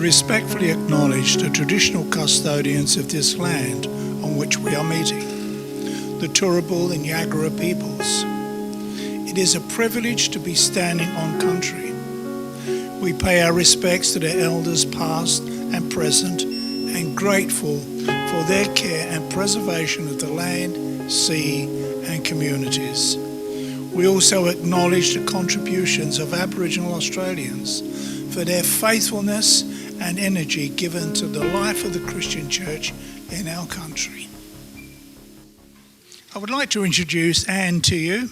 respectfully acknowledge the traditional custodians of this land on which we are meeting, the Turrbal and Yagara peoples. It is a privilege to be standing on country. We pay our respects to their elders past and present, and grateful for their care and preservation of the land, sea and communities. We also acknowledge the contributions of Aboriginal Australians for their faithfulness and energy given to the life of the Christian Church in our country. I would like to introduce Anne to you.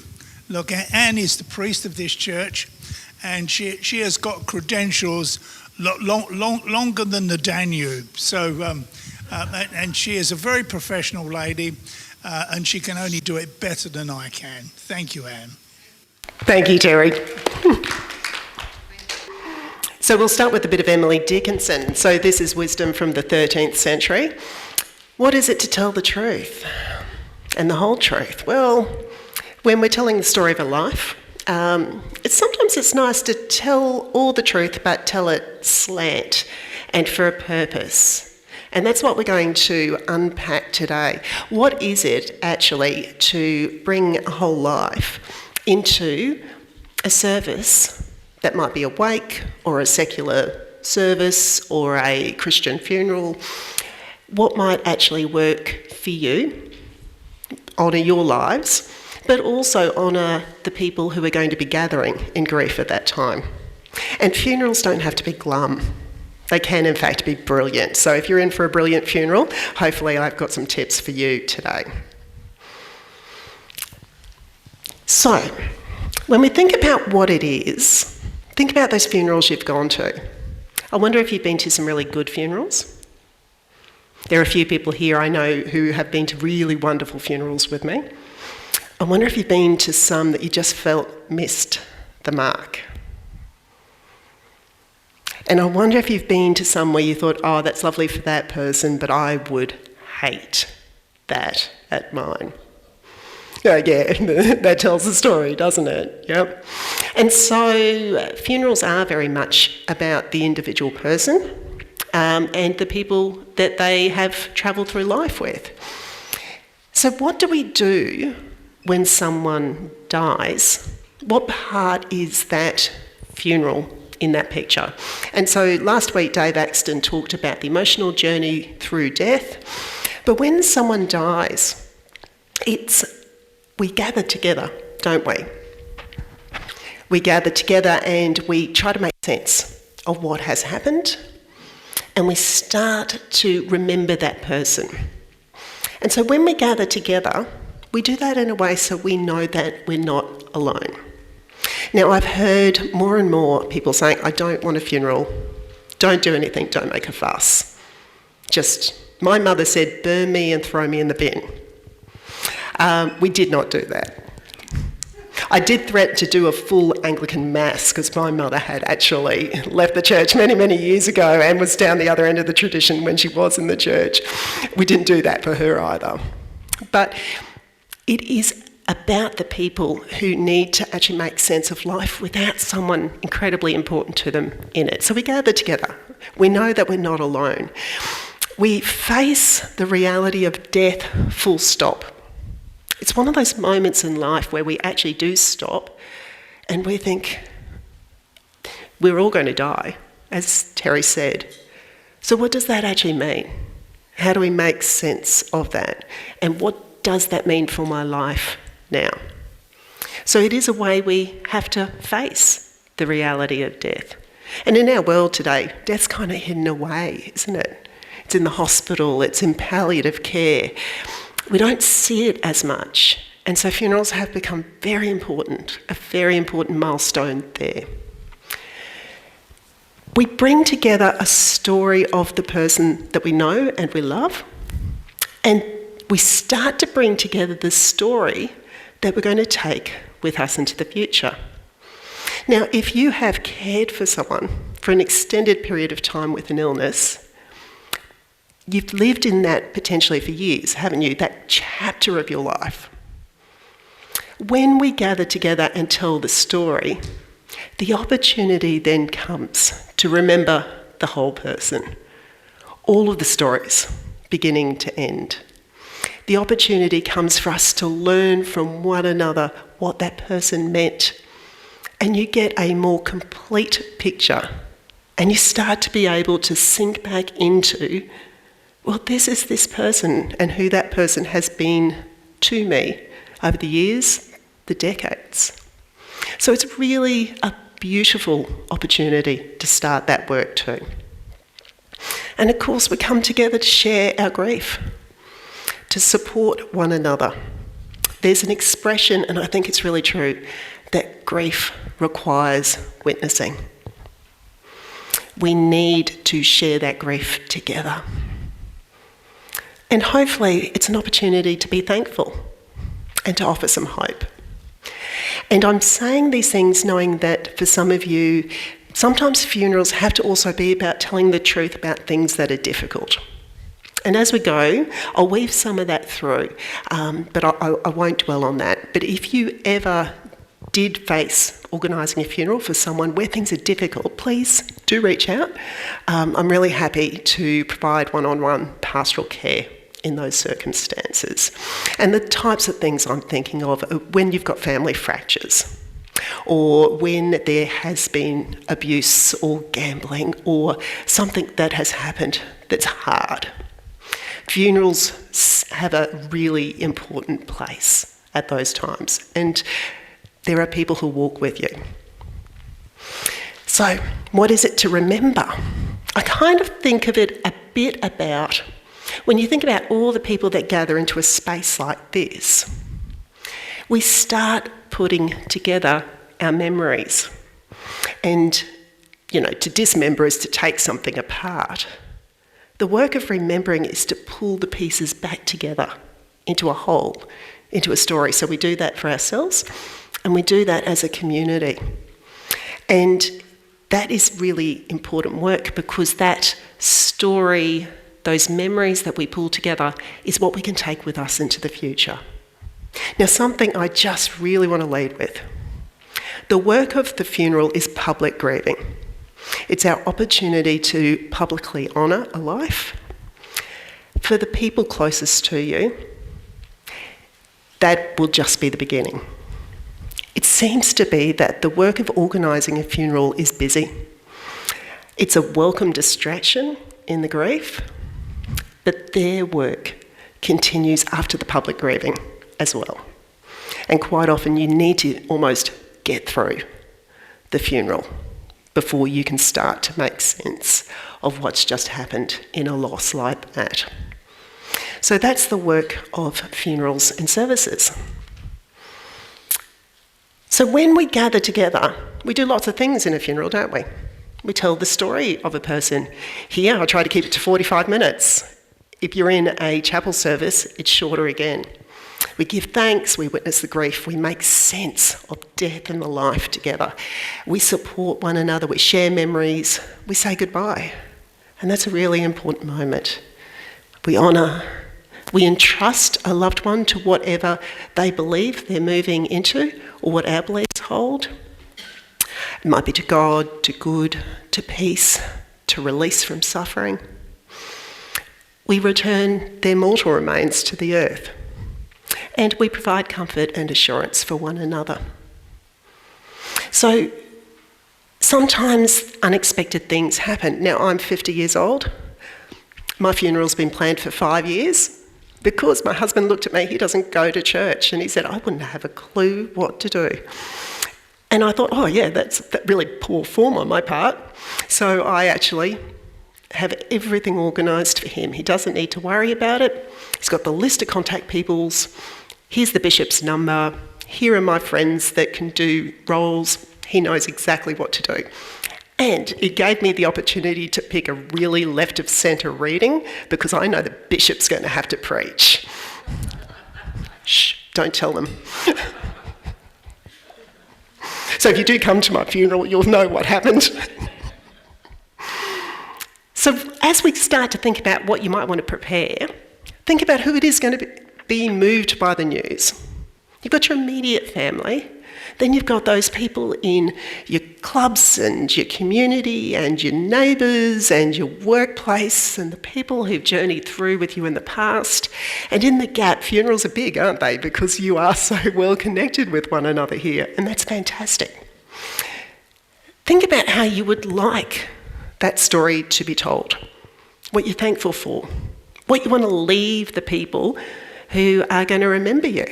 Look, Anne is the priest of this church, and she has got credentials longer than the Danube. So, and she is a very professional lady, and she can only do it better than I can. Thank you, Anne. Thank you, Terry. So we'll start with a bit of Emily Dickinson. So this is wisdom from the 13th century. What is it to tell the truth? And the whole truth? Well, when we're telling the story of a life, sometimes it's nice to tell all the truth, but tell it slant and for a purpose. And that's what we're going to unpack today. What is it actually to bring a whole life into a service that might be a wake or a secular service or a Christian funeral? What might actually work for you, honour your lives, but also honour the people who are going to be gathering in grief at that time. And funerals don't have to be glum. They can, in fact, be brilliant. So if you're in for a brilliant funeral, hopefully I've got some tips for you today. So, when we think about what it is, think about those funerals you've gone to. I wonder if you've been to some really good funerals. There are a few people here I know who have been to really wonderful funerals with me. I wonder if you've been to some that you just felt missed the mark. And I wonder if you've been to some where you thought, oh, that's lovely for that person, but I would hate that at mine. Oh, yeah, that tells the story, doesn't it? Yep. And so funerals are very much about the individual person and the people that they have travelled through life with. So what do we do when someone dies? What part is that funeral in that picture? And so last week Dave Axton talked about the emotional journey through death. But when someone dies, we gather together, don't we? We gather together and we try to make sense of what has happened, and we start to remember that person. And so when we gather together, we do that in a way so we know that we're not alone. Now, I've heard more and more people saying, I don't want a funeral, don't do anything, don't make a fuss. Just, my mother said, burn me and throw me in the bin. We did not do that. I did threaten to do a full Anglican mass because my mother had actually left the church many, many years ago and was down the other end of the tradition when she was in the church. We didn't do that for her either. But it is about the people who need to actually make sense of life without someone incredibly important to them in it. So we gather together. We know that we're not alone. We face the reality of death full stop. It's one of those moments in life where we actually do stop and we think, we're all going to die, as Terry said. So what does that actually mean? How do we make sense of that? And what does that mean for my life now? So it is a way we have to face the reality of death. And in our world today, death's kind of hidden away, isn't it? It's in the hospital, it's in palliative care. We don't see it as much. And so funerals have become very important, a very important milestone there. We bring together a story of the person that we know and we love, and we start to bring together the story that we're going to take with us into the future. Now, if you have cared for someone for an extended period of time with an illness, you've lived in that potentially for years, haven't you? That chapter of your life. When we gather together and tell the story, the opportunity then comes to remember the whole person. All of the stories, beginning to end. The opportunity comes for us to learn from one another what that person meant. And you get a more complete picture. And you start to be able to sink back into, well, this is this person and who that person has been to me over the years, the decades. So it's really a beautiful opportunity to start that work too. And of course, we come together to share our grief, to support one another. There's an expression, and I think it's really true, that grief requires witnessing. We need to share that grief together. And hopefully it's an opportunity to be thankful and to offer some hope. And I'm saying these things knowing that for some of you, sometimes funerals have to also be about telling the truth about things that are difficult. And as we go, I'll weave some of that through, but I won't dwell on that. But if you ever did face organising a funeral for someone where things are difficult, please do reach out. I'm really happy to provide one-on-one pastoral care in those circumstances. And the types of things I'm thinking of are when you've got family fractures, or when there has been abuse or gambling or something that has happened that's hard. Funerals have a really important place at those times, and there are people who walk with you. So, what is it to remember? I kind of think of it a bit about when you think about all the people that gather into a space like this, we start putting together our memories. And, to dismember is to take something apart. The work of remembering is to pull the pieces back together into a whole, into a story. So we do that for ourselves, and we do that as a community. And that is really important work, because that story, those memories that we pull together, is what we can take with us into the future. Now, something I just really want to lead with. The work of the funeral is public grieving. It's our opportunity to publicly honour a life. For the people closest to you, that will just be the beginning. It seems to be that the work of organising a funeral is busy. It's a welcome distraction in the grief, but their work continues after the public grieving as well. And quite often you need to almost get through the funeral before you can start to make sense of what's just happened in a loss like that. So that's the work of funerals and services. So when we gather together, we do lots of things in a funeral, don't we? We tell the story of a person. Here, I try to keep it to 45 minutes. If you're in a chapel service, it's shorter again. We give thanks, we witness the grief, we make sense of death and the life together. We support one another, we share memories, we say goodbye. And that's a really important moment. We honour, we entrust a loved one to whatever they believe they're moving into, or what our beliefs hold. It might be to God, to good, to peace, to release from suffering. We return their mortal remains to the earth. And we provide comfort and assurance for one another. So sometimes unexpected things happen. Now, I'm 50 years old. My funeral's been planned for 5 years because my husband looked at me, he doesn't go to church, and he said, I wouldn't have a clue what to do. And I thought, that's really poor form on my part. So I actually have everything organised for him. He doesn't need to worry about it. He's got the list of contact peoples. Here's the bishop's number. Here are my friends that can do roles. He knows exactly what to do. And it gave me the opportunity to pick a really left of centre reading, because I know the bishop's going to have to preach. Shh, don't tell them. So if you do come to my funeral, you'll know what happened. So as we start to think about what you might want to prepare, think about who it is going to be moved by the news. You've got your immediate family, Then you've got those people in your clubs and your community and your neighbours and your workplace and the people who've journeyed through with you in the past. And in the gap, funerals are big, aren't they? Because you are so well connected with one another here, and that's fantastic. Think about how you would like that story to be told, what you're thankful for, what you want to leave the people who are going to remember you.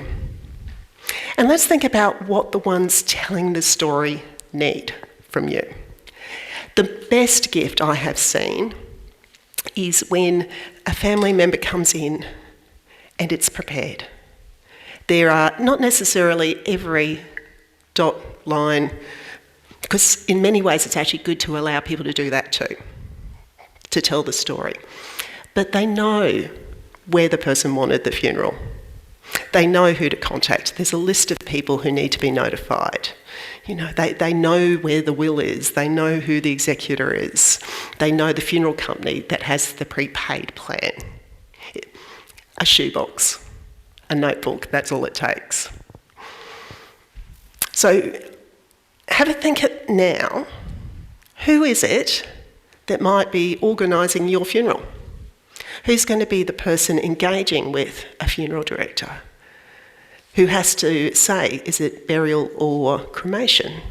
And let's think about what the ones telling the story need from you. The best gift I have seen is when a family member comes in and it's prepared. There are not necessarily every dot line, because in many ways it's actually good to allow people to do that too, to tell the story. But they know where the person wanted the funeral. They know who to contact. There's a list of people who need to be notified. You know, they know where the will is. They know who the executor is. They know the funeral company that has the prepaid plan. A shoebox, a notebook, that's all it takes. So have a think at now, who is it that might be organising your funeral? Who's going to be the person engaging with a funeral director? Who has to say, is it burial or cremation?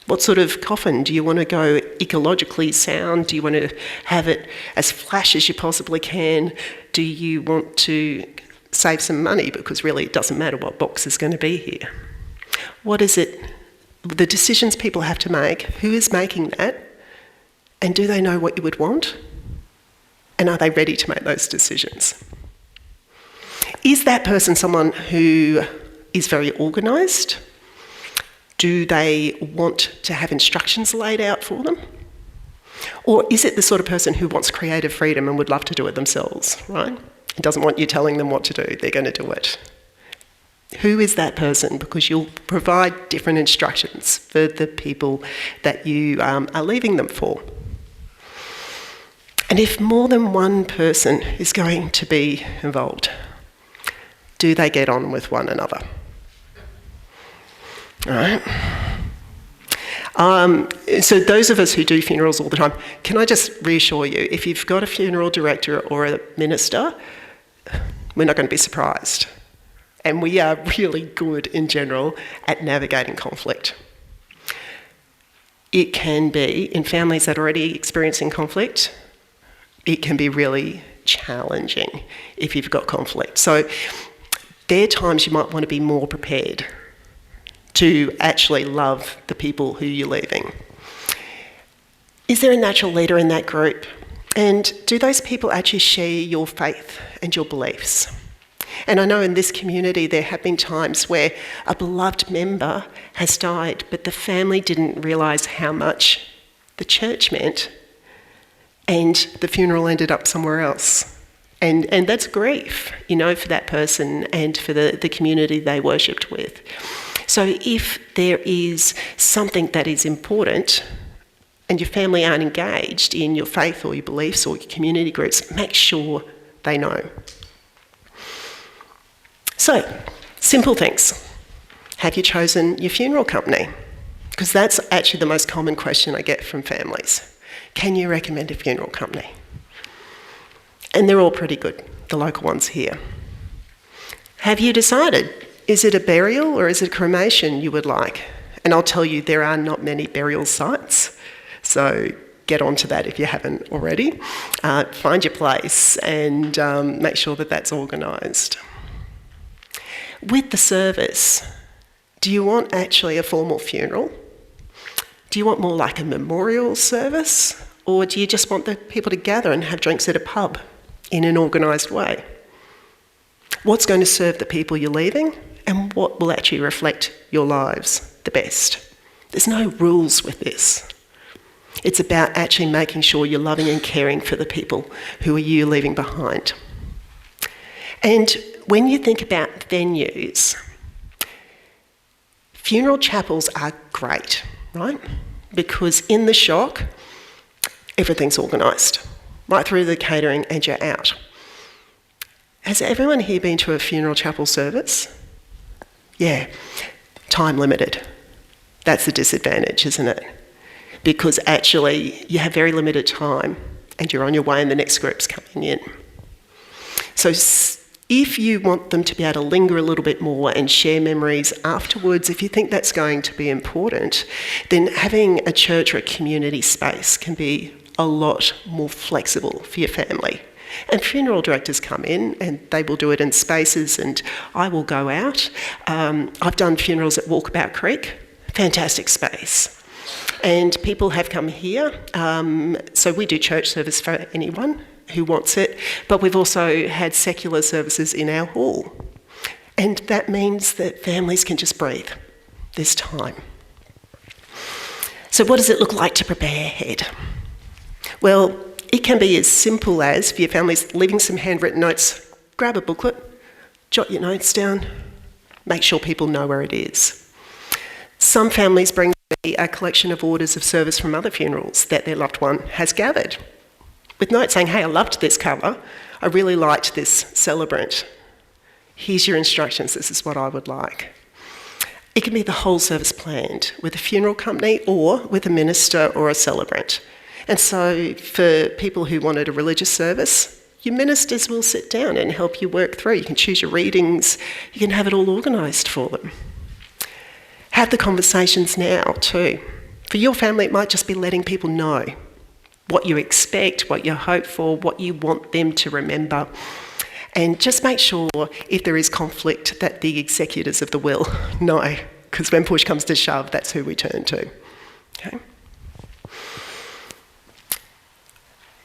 What sort of coffin? Do you want to go ecologically sound? Do you want to have it as flash as you possibly can? Do you want to save some money because really it doesn't matter what box is going to be here? What is it? The decisions people have to make, who is making that? And do they know what you would want? And are they ready to make those decisions? Is that person someone who is very organised? Do they want to have instructions laid out for them? Or is it the sort of person who wants creative freedom and would love to do it themselves, right? And doesn't want you telling them what to do, they're going to do it. Who is that person? Because you'll provide different instructions for the people that you are leaving them for. And if more than one person is going to be involved, do they get on with one another? All right. So those of us who do funerals all the time, can I just reassure you, if you've got a funeral director or a minister, we're not going to be surprised. And we are really good in general at navigating conflict. It can be, in families that are already experiencing conflict, it can be really challenging if you've got conflict. So there are times you might want to be more prepared to actually love the people who you're leaving. Is there a natural leader in that group? And do those people actually share your faith and your beliefs? And I know in this community there have been times where a beloved member has died, but the family didn't realise how much the church meant, and the funeral ended up somewhere else. And that's grief, you know, for that person and for the community they worshipped with. So if there is something that is important and your family aren't engaged in your faith or your beliefs or your community groups, make sure they know. So, simple things. Have you chosen your funeral company? Because that's actually the most common question I get from families. Can you recommend a funeral company? And they're all pretty good, the local ones here. Have you decided, is it a burial or is it a cremation you would like? And I'll tell you, there are not many burial sites, so get onto that if you haven't already. Find your place and make sure that that's organised. With the service, do you want actually a formal funeral? Do you want more like a memorial service? Or do you just want the people to gather and have drinks at a pub in an organised way? What's going to serve the people you're leaving and what will actually reflect your lives the best? There's no rules with this. It's about actually making sure you're loving and caring for the people who are you leaving behind. And when you think about venues, funeral chapels are great, right? Because in the shock, everything's organised, right through the catering and you're out. Has everyone here been to a funeral chapel service? Yeah. time limited. That's the disadvantage, isn't it? Because actually you have very limited time and you're on your way and the next group's coming in. So if you want them to be able to linger a little bit more and share memories afterwards, if you think that's going to be important, then having a church or a community space can be a lot more flexible for your family. And funeral directors come in and they will do it in spaces, and I will go out. I've done funerals at Walkabout Creek, fantastic space. And people have come here, so we do church service for anyone who wants it, but we've also had secular services in our hall. And that means that families can just breathe. There's time. So what does it look like to prepare ahead? Well, it can be as simple as, for your families, leaving some handwritten notes, grab a booklet, jot your notes down, make sure people know where it is. Some families bring me a collection of orders of service from other funerals that their loved one has gathered, with notes saying, hey, I loved this cover, I really liked this celebrant. Here's your instructions, this is what I would like. It can be the whole service planned with a funeral company or with a minister or a celebrant. And so for people who wanted a religious service, your ministers will sit down and help you work through. You can choose your readings, you can have it all organised for them. Have the conversations now too. For your family, it might just be letting people know what you expect, what you hope for, what you want them to remember. And just make sure, if there is conflict, that the executors of the will know, because when push comes to shove, that's who we turn to. Okay?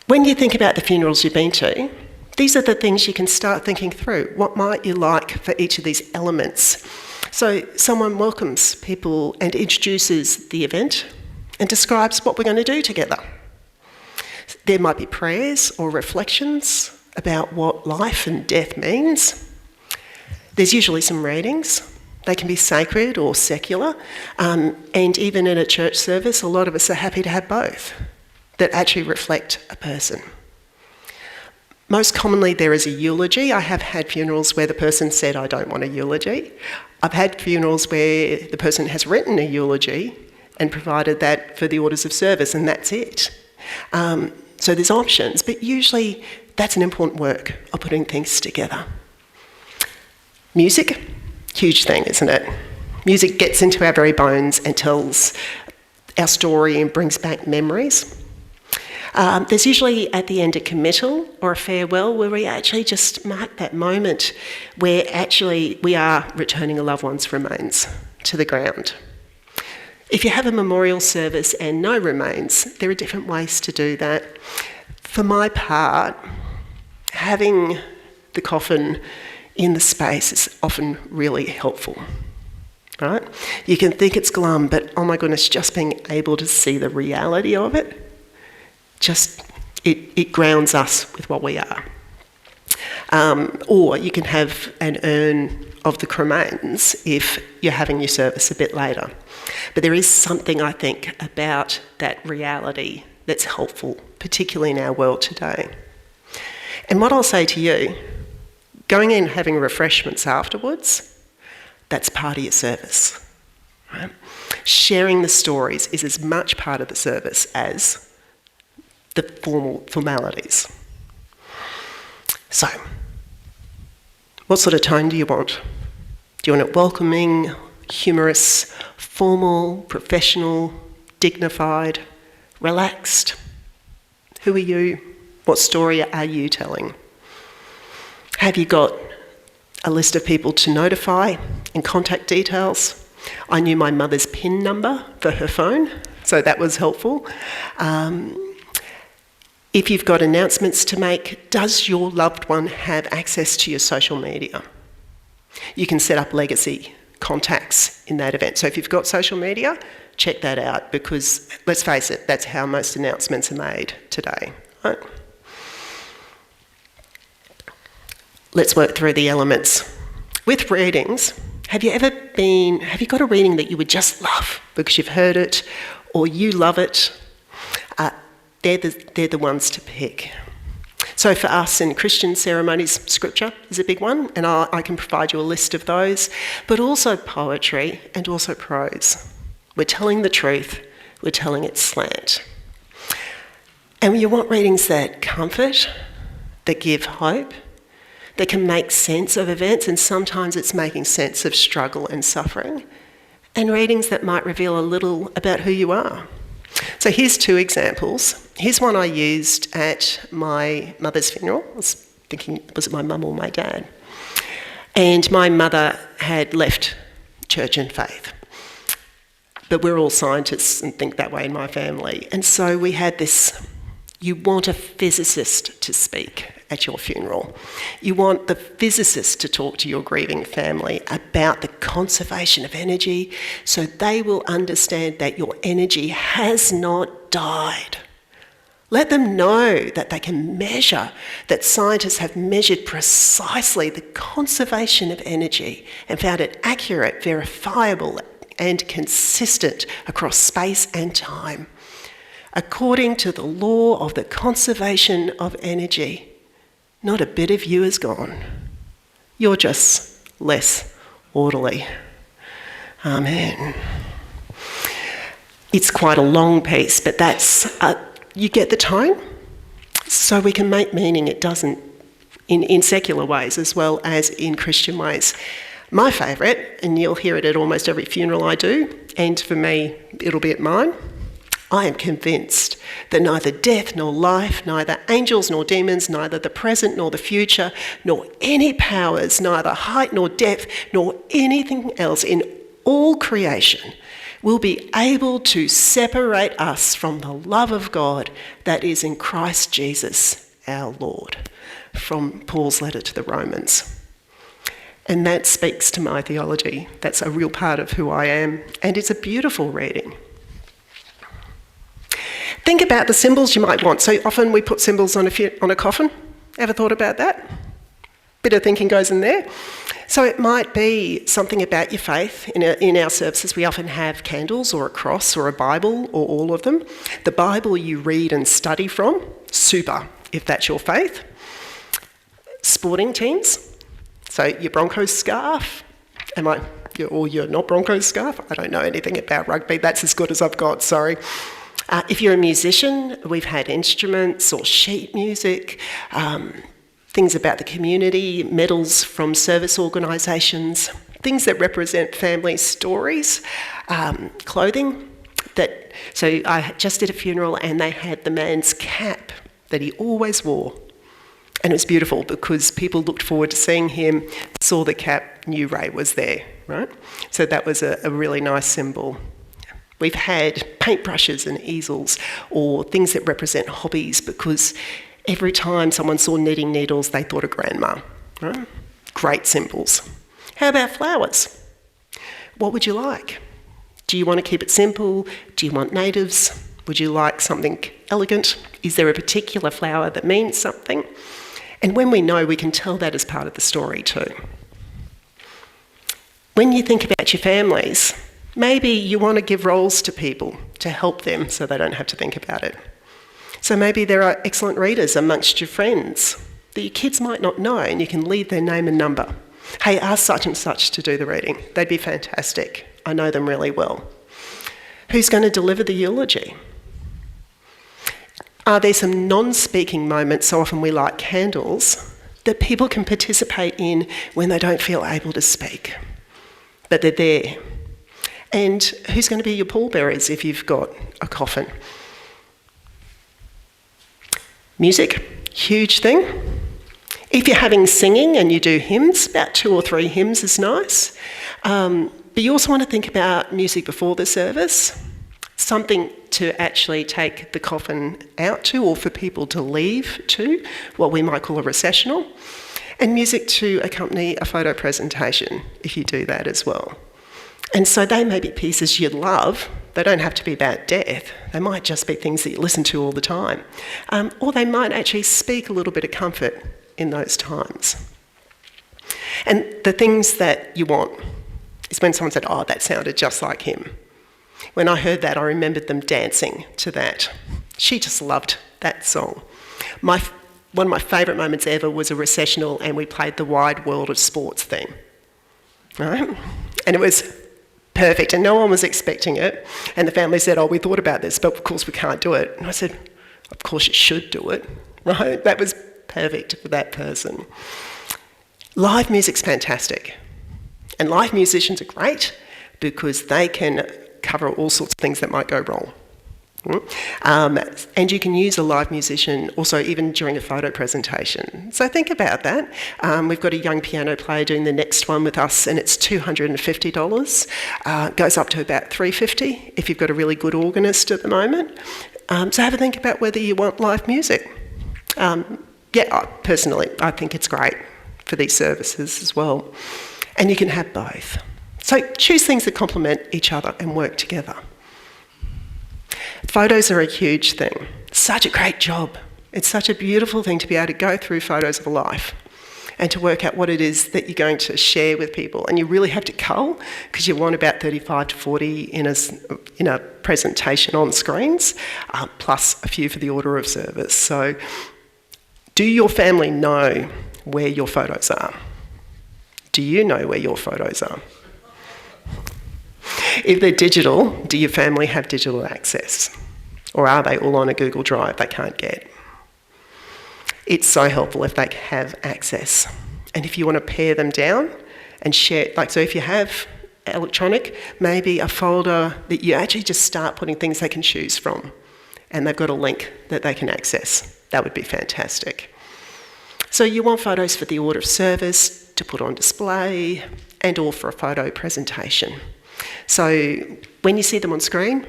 When you think about the funerals you've been to, these are the things you can start thinking through. What might you like for each of these elements? So someone welcomes people and introduces the event and describes what we're going to do together. There might be prayers or reflections about what life and death means. There's usually some readings. They can be sacred or secular. And even in a church service, a lot of us are happy to have both that actually reflect a person. Most commonly there is a eulogy. I have had funerals where the person said, I don't want a eulogy. I've had funerals where the person has written a eulogy and provided that for the orders of service, and that's it. So there's options, but usually that's an important work of putting things together. Music, huge thing, isn't it? Music gets into our very bones and tells our story and brings back memories. There's usually at the end a committal or a farewell where we actually just mark that moment where actually we are returning a loved one's remains to the ground. If you have a memorial service and no remains, there are different ways to do that. For my part, having the coffin in the space is often really helpful. Right? You can think it's glum, but oh my goodness, just being able to see the reality of it, it grounds us with what we are. Or you can have an urn of the cremains if you're having your service a bit later. But there is something, I think, about that reality that's helpful, particularly in our world today. And what I'll say to you, going in and having refreshments afterwards, that's part of your service. Right? Sharing the stories is as much part of the service as the formalities. So, what sort of tone do you want? Do you want it welcoming, humorous, formal, professional, dignified, relaxed? Who are you? What story are you telling? Have you got a list of people to notify and contact details? I knew my mother's PIN number for her phone, so that was helpful. If you've got announcements to make, does your loved one have access to your social media? You can set up legacy contacts in that event. So if you've got social media, check that out, because let's face it, that's how most announcements are made today. Right? Let's work through the elements. With readings, have you got a reading that you would just love because you've heard it or you love it? They're the ones to pick. So for us in Christian ceremonies, scripture is a big one, and I can provide you a list of those, but also poetry and also prose. We're telling the truth, we're telling it slant. And you want readings that comfort, that give hope, that can make sense of events, and sometimes it's making sense of struggle and suffering, and readings that might reveal a little about who you are. So here's two examples. Here's one I used at my mother's funeral. I was thinking, was it my mum or my dad? And my mother had left church and faith. But we're all scientists and think that way in my family. And so we had this, you want a physicist to speak at your funeral. You want the physicist to talk to your grieving family about the conservation of energy so they will understand that your energy has not died. Let them know that they can measure, that scientists have measured precisely the conservation of energy and found it accurate, verifiable, and consistent across space and time, according to the law of the conservation of energy. Not a bit of you is gone. You're just less orderly. Amen. It's quite a long piece, but that's, you get the tone? So we can make meaning. It doesn't, in secular ways as well as in Christian ways. My favourite, and you'll hear it at almost every funeral I do, and for me, it'll be at mine. I am convinced that neither death nor life, neither angels nor demons, neither the present nor the future, nor any powers, neither height nor depth, nor anything else in all creation will be able to separate us from the love of God that is in Christ Jesus our Lord, from Paul's letter to the Romans. And that speaks to my theology. That's a real part of who I am, and it's a beautiful reading. Think about the symbols you might want. So often we put symbols on a coffin. Ever thought about that? Bit of thinking goes in there. So it might be something about your faith. In our services we often have candles or a cross or a Bible or all of them. The Bible you read and study from, super, if that's your faith. Sporting teams, so your Broncos scarf. Or your not Broncos scarf? I don't know anything about rugby. That's as good as I've got, sorry. If you're a musician, we've had instruments or sheet music, things about the community, medals from service organisations, things that represent family stories, clothing. So I just did a funeral and they had the man's cap that he always wore. And it was beautiful because people looked forward to seeing him, saw the cap, knew Ray was there, right? So that was a really nice symbol. We've had paintbrushes and easels or things that represent hobbies because every time someone saw knitting needles, they thought of grandma. Right? Great symbols. How about flowers? What would you like? Do you want to keep it simple? Do you want natives? Would you like something elegant? Is there a particular flower that means something? And when we know, we can tell that as part of the story too. When you think about your families, maybe you want to give roles to people to help them so they don't have to think about it. So maybe there are excellent readers amongst your friends that your kids might not know and you can leave their name and number. Hey, ask such and such to do the reading. They'd be fantastic. I know them really well. Who's going to deliver the eulogy? Are there some non-speaking moments, so often we light candles, that people can participate in when they don't feel able to speak, but they're there? And who's going to be your pallbearers if you've got a coffin? Music, huge thing. If you're having singing and you do hymns, about 2 or 3 hymns is nice. But you also want to think about music before the service, something to actually take the coffin out to or for people to leave to, what we might call a recessional, and music to accompany a photo presentation if you do that as well. And so they may be pieces you love. They don't have to be about death. They might just be things that you listen to all the time. Or they might actually speak a little bit of comfort in those times. And the things that you want is when someone said, oh, that sounded just like him. When I heard that, I remembered them dancing to that. She just loved that song. My one of my favourite moments ever was a recessional and we played the Wide World of Sports theme. Right? And it was perfect and no one was expecting it. And the family said, oh, we thought about this, but of course we can't do it. And I said, of course you should do it. Right? That was perfect for that person. Live music's fantastic. And live musicians are great because they can cover all sorts of things that might go wrong. And you can use a live musician also even during a photo presentation. So think about that. We've got a young piano player doing the next one with us and it's $250. Goes up to about $350 if you've got a really good organist at the moment. So have a think about whether you want live music. Personally, I think it's great for these services as well. And you can have both. So choose things that complement each other and work together. Photos are a huge thing. Such a great job. It's such a beautiful thing to be able to go through photos of a life and to work out what it is that you're going to share with people. And you really have to cull because you want about 35 to 40 in a presentation on screens, plus a few for the order of service. So do your family know where your photos are? Do you know where your photos are? If they're digital, do your family have digital access? Or are they all on a Google Drive they can't get? It's so helpful if they have access. And if you want to pare them down and share, so if you have electronic, maybe a folder that you actually just start putting things they can choose from and they've got a link that they can access. That would be fantastic. So you want photos for the order of service, to put on display, and all for a photo presentation. So when you see them on screen,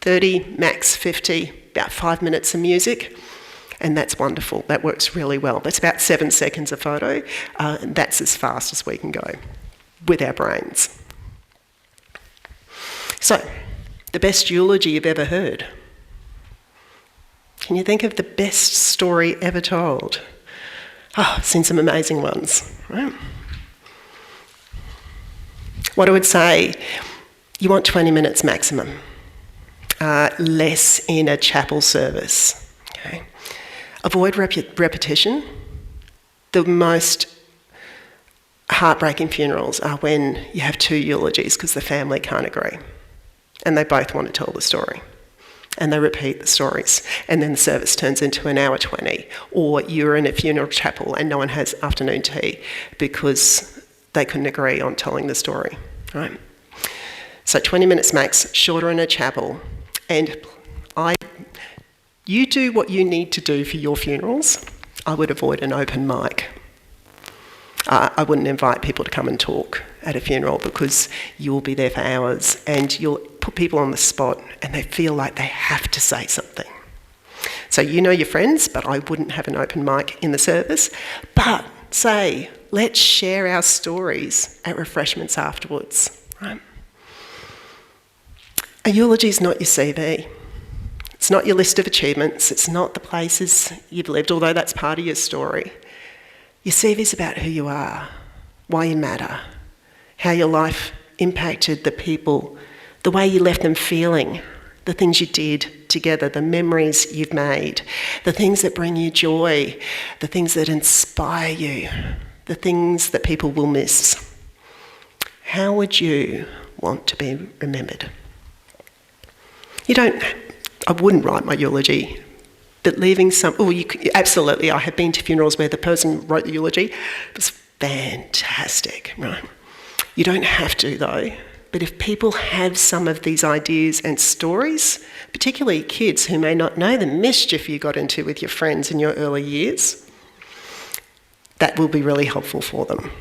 30, max 50, about 5 minutes of music, and that's wonderful. That works really well. That's about 7 seconds a photo, and that's as fast as we can go with our brains. So, the best eulogy you've ever heard. Can you think of the best story ever told? Oh, I've seen some amazing ones, right? What I would say, you want 20 minutes maximum, less in a chapel service. Okay? Avoid repetition. The most heartbreaking funerals are when you have 2 eulogies because the family can't agree and they both want to tell the story and they repeat the stories and then the service turns into an hour 20, or you're in a funeral chapel and no one has afternoon tea because they couldn't agree on telling the story, right? So 20 minutes max, shorter in a chapel. And you do what you need to do for your funerals. I would avoid an open mic. I wouldn't invite people to come and talk at a funeral because you'll be there for hours and you'll put people on the spot and they feel like they have to say something. So you know your friends, but I wouldn't have an open mic in the service. But say, let's share our stories at refreshments afterwards, right? A eulogy is not your CV. It's not your list of achievements. It's not the places you've lived, although that's part of your story. Your CV is about who you are, why you matter, how your life impacted the people, the way you left them feeling, the things you did together, the memories you've made, the things that bring you joy, the things that inspire you, the things that people will miss. How would you want to be remembered? I wouldn't write my eulogy, but leaving absolutely, I have been to funerals where the person wrote the eulogy. It was fantastic, right? You don't have to though, but if people have some of these ideas and stories, particularly kids who may not know the mischief you got into with your friends in your early years, that will be really helpful for them.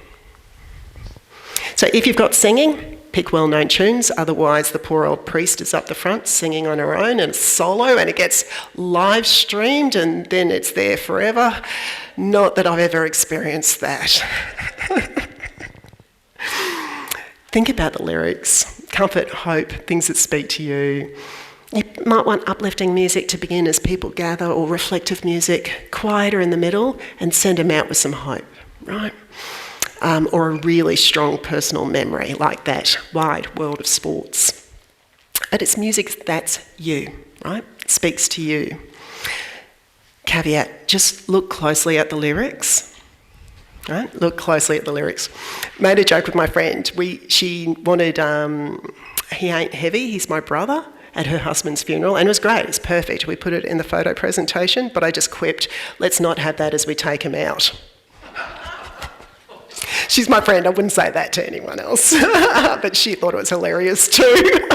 So if you've got singing, pick well-known tunes, otherwise the poor old priest is up the front singing on her own and solo and it gets live streamed and then it's there forever. Not that I've ever experienced that. Think about the lyrics, comfort, hope, things that speak to you. You might want uplifting music to begin as people gather or reflective music, quieter in the middle and send them out with some hope, right? Or a really strong personal memory like that Wide World of Sports. But it's music that's you, right? It speaks to you. caveat, just look closely at the lyrics. Right? Look closely at the lyrics. Made a joke with my friend. She wanted He Ain't Heavy, He's My Brother, at her husband's funeral, and it was great, it's perfect. We put it in the photo presentation, but I just quipped, let's not have that as we take him out. She's my friend, I wouldn't say that to anyone else, but she thought it was hilarious too.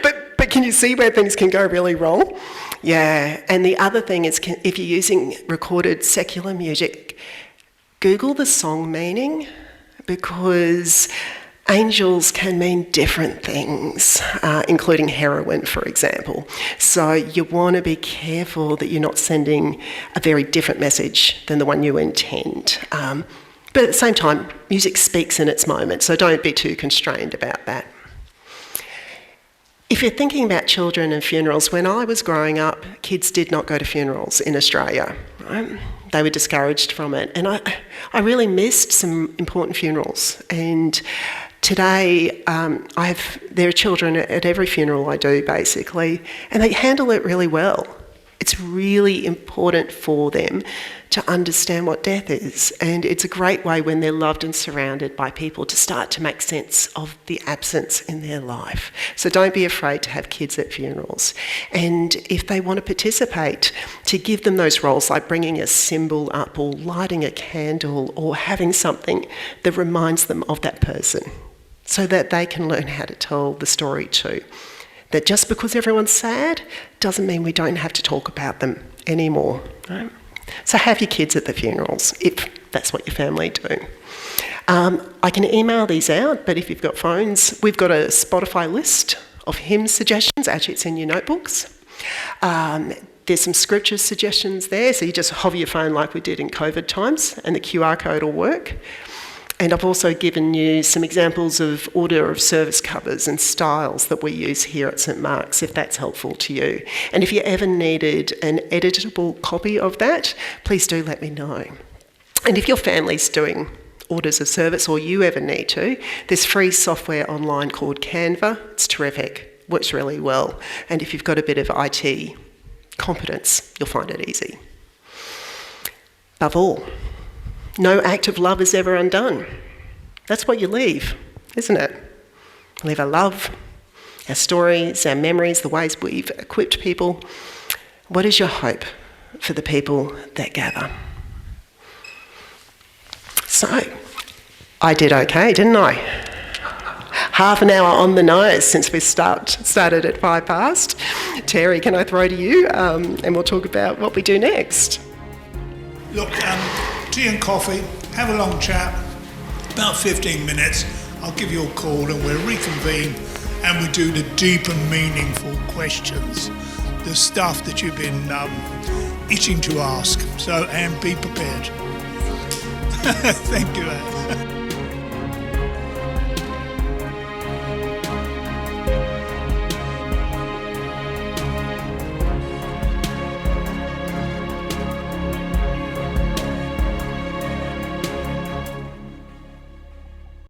But can you see where things can go really wrong? Yeah, and the other thing is, if you're using recorded secular music, Google the song meaning, because angels can mean different things, including heroin, for example. So you want to be careful that you're not sending a very different message than the one you intend. But at the same time, music speaks in its moment, so don't be too constrained about that. If you're thinking about children and funerals, when I was growing up, kids did not go to funerals in Australia. Right? They were discouraged from it. And I really missed some important funerals. And today, there are children at every funeral I do, basically, and they handle it really well. It's really important for them to understand what death is, and it's a great way when they're loved and surrounded by people to start to make sense of the absence in their life. So don't be afraid to have kids at funerals. And if they want to participate, to give them those roles like bringing a symbol up or lighting a candle or having something that reminds them of that person, so that they can learn how to tell the story too. That just because everyone's sad doesn't mean we don't have to talk about them anymore. Right? So have your kids at the funerals, if that's what your family do. I can email these out, but if you've got phones, we've got a Spotify list of hymn suggestions. Actually, it's in your notebooks. There's some scripture suggestions there, so you just hover your phone like we did in COVID times, and the QR code will work. And I've also given you some examples of order of service covers and styles that we use here at St Mark's, if that's helpful to you. And if you ever needed an editable copy of that, please do let me know. And if your family's doing orders of service, or you ever need to, there's free software online called Canva. It's terrific, works really well. And if you've got a bit of IT competence, you'll find it easy. Above all, no act of love is ever undone. That's what you leave, isn't it? We leave our love, our stories, our memories, the ways we've equipped people. What is your hope for the people that gather? So, I did okay, didn't I? Half an hour on the nose since we started at 5 past. Terry, can I throw to you and we'll talk about what we do next? Look, tea and coffee, have a long chat, about 15 minutes. I'll give you a call and we'll reconvene and we do the deep and meaningful questions, the stuff that you've been itching to ask. So, and be prepared. Thank you, Anne.